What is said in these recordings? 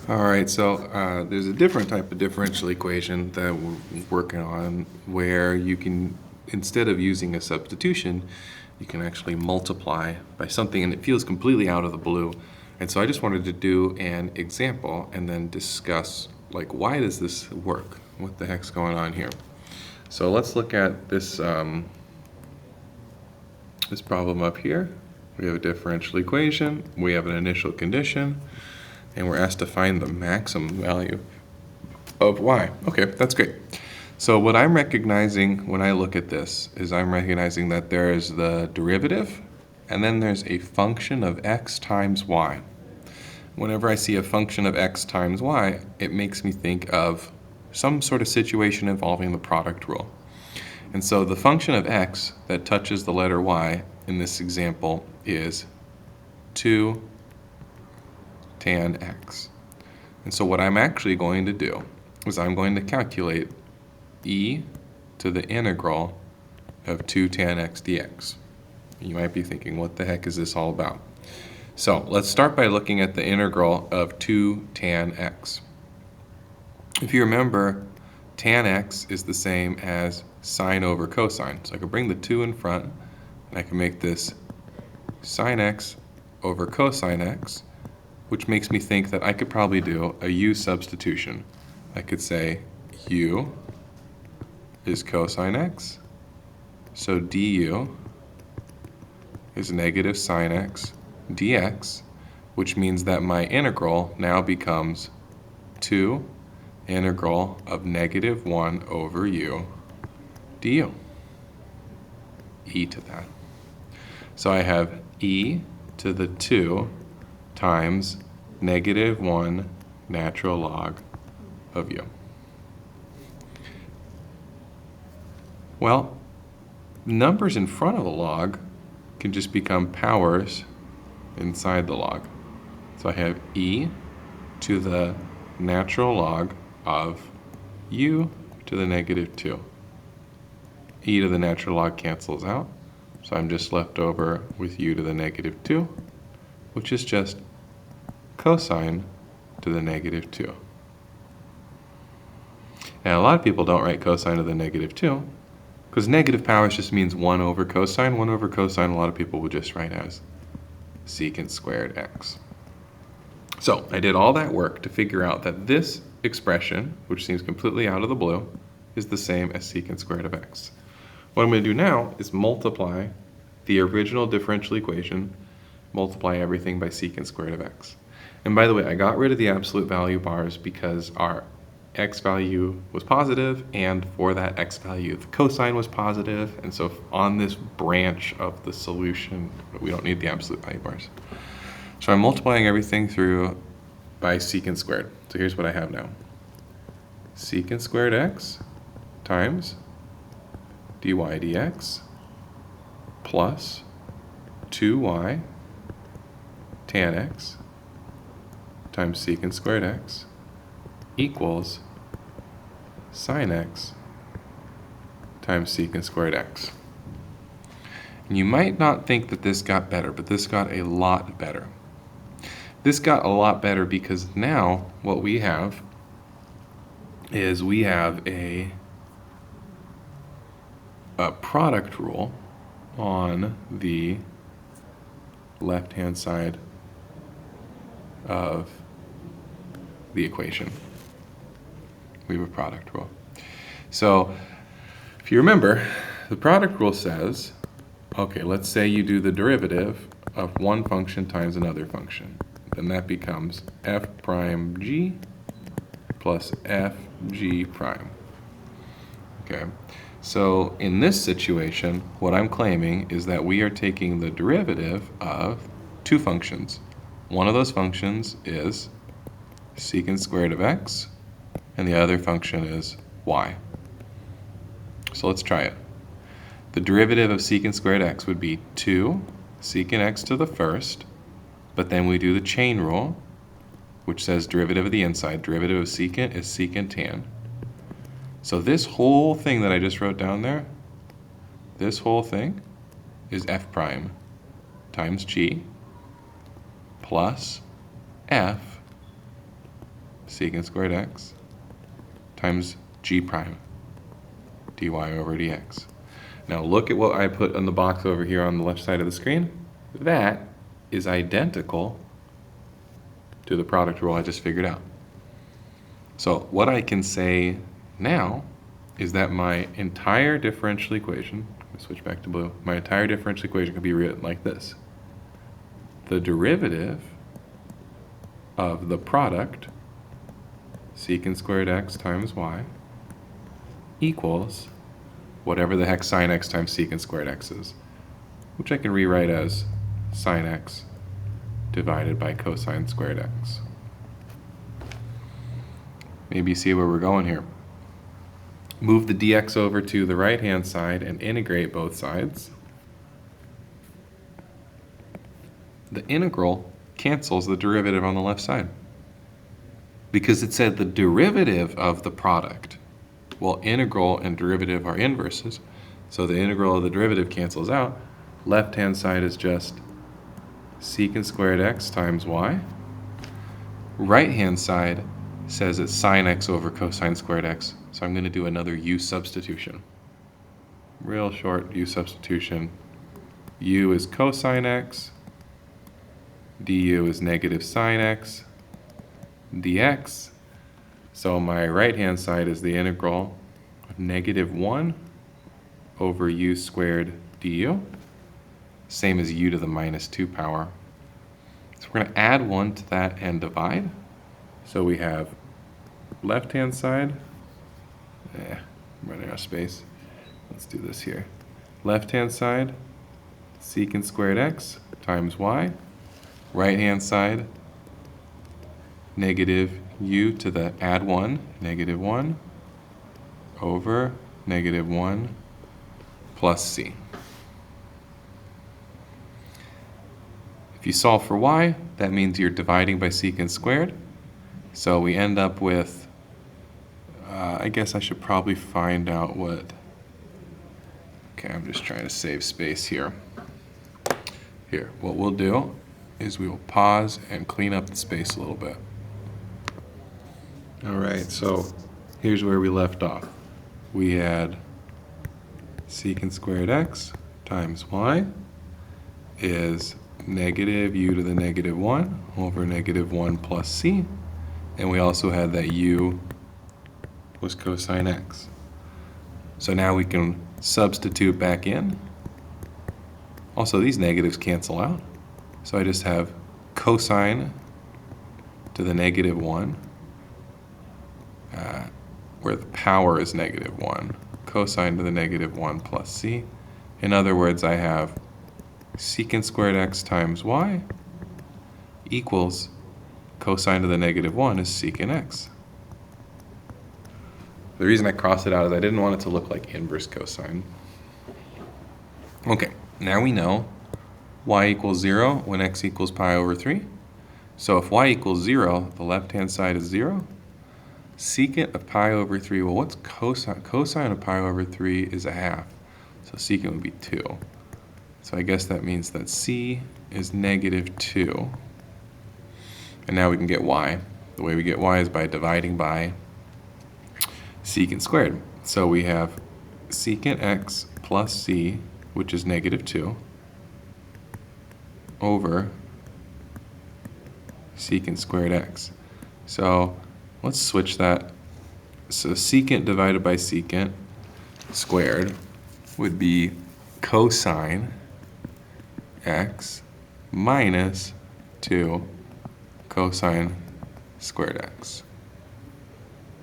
All right, so there's a different type of differential equation that we're working on where you can, instead of using a substitution, you can actually multiply by something, and it feels completely out of the blue. And so I just wanted to do an example and then discuss, like, why does this work? What the heck's going on here? So let's look at this, this problem up here. We have a differential equation, we have an initial condition, and we're asked to find the maximum value of y. Okay, that's great. So what I'm recognizing when I look at this is I'm recognizing that there is the derivative, and then there's a function of x times y. Whenever I see a function of x times y, it makes me think of some sort of situation involving the product rule. And so the function of x that touches the letter y in this example is 2 tan x. And so what I'm actually going to do is I'm going to calculate e to the integral of 2 tan x dx. You might be thinking, what the heck is this all about? So let's start by looking at the integral of 2 tan x. If you remember, tan x is the same as sine over cosine. So I can bring the 2 in front, and I can make this sine x over cosine x, which makes me think that I could probably do a u substitution. I could say u is cosine x, so du is negative sine x dx, which means that my integral now becomes 2 integral of negative 1 over u du, e to that. So I have e to the 2 times negative 1 natural log of u. Well, numbers in front of a log can just become powers inside the log. So I have e to the natural log of u to the negative 2. E to the natural log cancels out, so I'm just left over with u to the negative 2, which is just cosine to the negative 2. Now, a lot of people don't write cosine to the negative 2, because negative powers just means 1 over cosine. 1 over cosine, a lot of people would just write as secant squared x. So I did all that work to figure out that this expression, which seems completely out of the blue, is the same as secant squared of x. What I'm going to do now is multiply the original differential equation, multiply everything by secant squared of x. And by the way, I got rid of the absolute value bars because our x value was positive, and for that x value, the cosine was positive, and so on this branch of the solution, we don't need the absolute value bars. So I'm multiplying everything through by secant squared. So here's what I have now. Secant squared x times dy dx plus 2y tan x times secant squared x equals sine x times secant squared x. And you might not think that this got better, but this got a lot better. This got a lot better because now what we have is we have a product rule on the left-hand side of the equation. We have a product rule. So if you remember, the product rule says, okay, let's say you do the derivative of one function times another function. Then that becomes f prime g plus f g prime. Okay, so in this situation, what I'm claiming is that we are taking the derivative of two functions. One of those functions is secant squared of x, and the other function is y. So let's try it. The derivative of secant squared x would be 2 secant x to the first, but then we do the chain rule, which says derivative of the inside. Derivative of secant is secant tan. So this whole thing that I just wrote down there, this whole thing is f prime times g plus f secant squared x times g prime dy over dx. Now look at what I put on the box over here on the left side of the screen. That is identical to the product rule I just figured out. So what I can say now is that my entire differential equation, let me switch back to blue, my entire differential equation can be written like this. The derivative of the product, secant squared x times y, equals whatever the heck sine x times secant squared x is, which I can rewrite as sine x divided by cosine squared x. Maybe you see where we're going here. Move the dx over to the right-hand side and integrate both sides. The integral cancels the derivative on the left side because it said the derivative of the product. Well, integral and derivative are inverses, so the integral of the derivative cancels out. Left-hand side is just secant squared x times y. Right-hand side says it's sine x over cosine squared x, so I'm going to do another u substitution. Real short u substitution. U is cosine x, du is negative sine x, dx. So my right-hand side is the integral of negative 1 over u squared du, same as u to the minus 2 power. So we're going to add 1 to that and divide. So we have left-hand side, I'm running out of space. Let's do this here. Left-hand side, secant squared x times y. Right-hand side, negative u to the add 1, negative 1, over negative 1 plus c. If you solve for y, that means you're dividing by secant squared. So we end up with, I guess I should probably find out what, okay, I'm just trying to save space here. Here, what we'll do is we will pause and clean up the space a little bit. All right, so here's where we left off. We had secant squared x times y is negative u to the negative 1 over negative 1 plus c. And we also had that u was cosine x. So now we can substitute back in. Also, these negatives cancel out. So I just have cosine to the negative 1, where the power is negative 1. Cosine to the negative 1 plus c. In other words, I have secant squared x times y equals cosine to the negative 1 is secant x. The reason I crossed it out is I didn't want it to look like inverse cosine. Okay, now we know y equals 0 when x equals pi over 3. So if y equals 0, the left-hand side is 0. Secant of pi over 3, well, what's cosine? Cosine of pi over 3 is a half. So secant would be 2. So I guess that means that c is negative 2. And now we can get y. The way we get y is by dividing by secant squared. So we have secant x plus c, which is negative 2, over secant squared x. So let's switch that. So secant divided by secant squared would be cosine x minus 2 cosine squared x.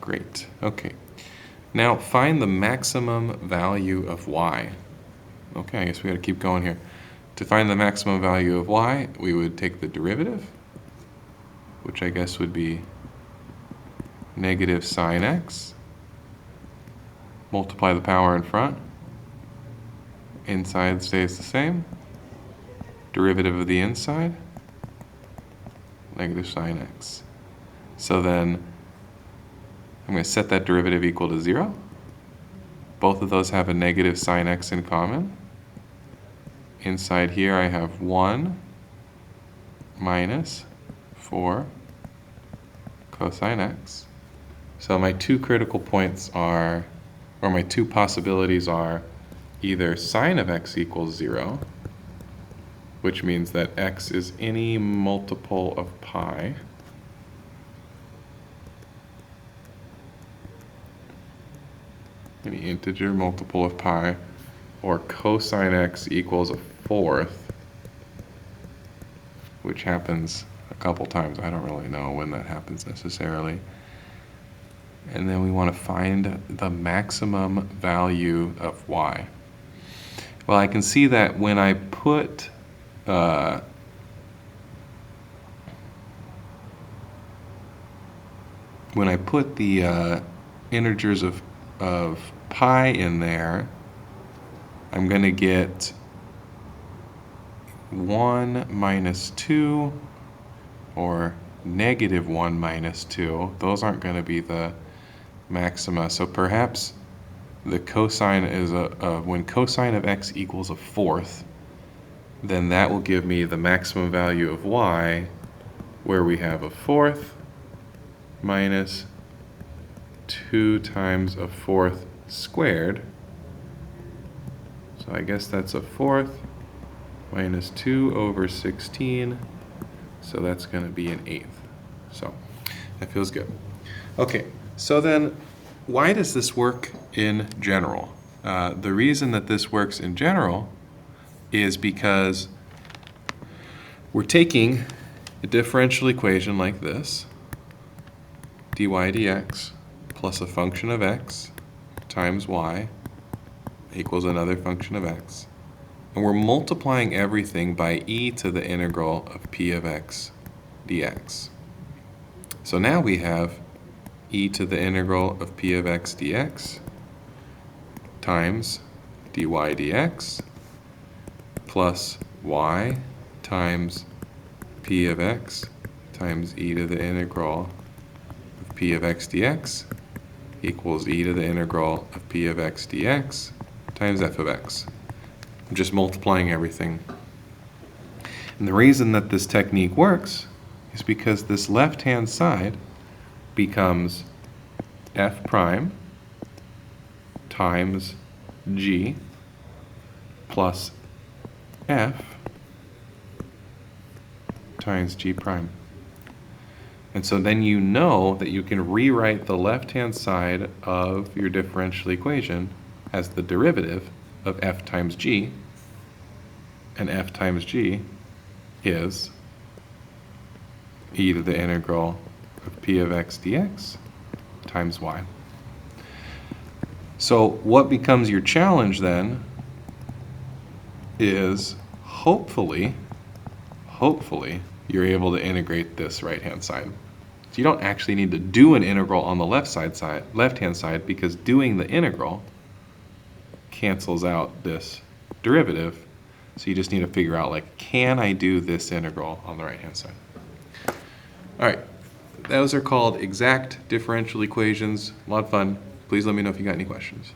Great. Okay. Now find the maximum value of y. Okay, I guess we got to keep going here. To find the maximum value of y, we would take the derivative, which I guess would be negative sine x, multiply the power in front, inside stays the same, derivative of the inside, negative sine x. So then I'm going to set that derivative equal to 0. Both of those have a negative sine x in common. Inside here I have 1 minus 4 cosine x. So my two critical points are, or my two possibilities are, either sine of x equals 0, which means that x is any multiple of pi, any integer multiple of pi, or cosine x equals a fourth, which happens a couple times. I don't really know when that happens necessarily. And then we want to find the maximum value of y. Well, I can see that when I put the integers of pi in there, I'm going to get 1 minus 2 or negative 1 minus 2. Those aren't going to be the maxima. So perhaps the cosine is when cosine of x equals a fourth, then that will give me the maximum value of y, where we have a fourth minus 2 times a fourth squared. So I guess that's a fourth minus 2 over 16. So that's going to be an eighth. So that feels good. Okay, so then why does this work in general? The reason that this works in general is because we're taking a differential equation like this, dy dx plus a function of x times y equals another function of x, and we're multiplying everything by e to the integral of p of x dx. So now we have e to the integral of p of x dx times dy dx plus y times p of x times e to the integral of p of x dx equals e to the integral of p of x dx times f of x. I'm just multiplying everything. And the reason that this technique works is because this left-hand side becomes f prime times g plus f times g prime. And so then you know that you can rewrite the left-hand side of your differential equation as the derivative of f times g, and f times g is e to the integral of p of x dx times y. So what becomes your challenge then is hopefully you're able to integrate this right-hand side. So you don't actually need to do an integral on the left-hand side, because doing the integral cancels out this derivative. So you just need to figure out, like, can I do this integral on the right-hand side? All right, those are called exact differential equations. A lot of fun. Please let me know if you got any questions.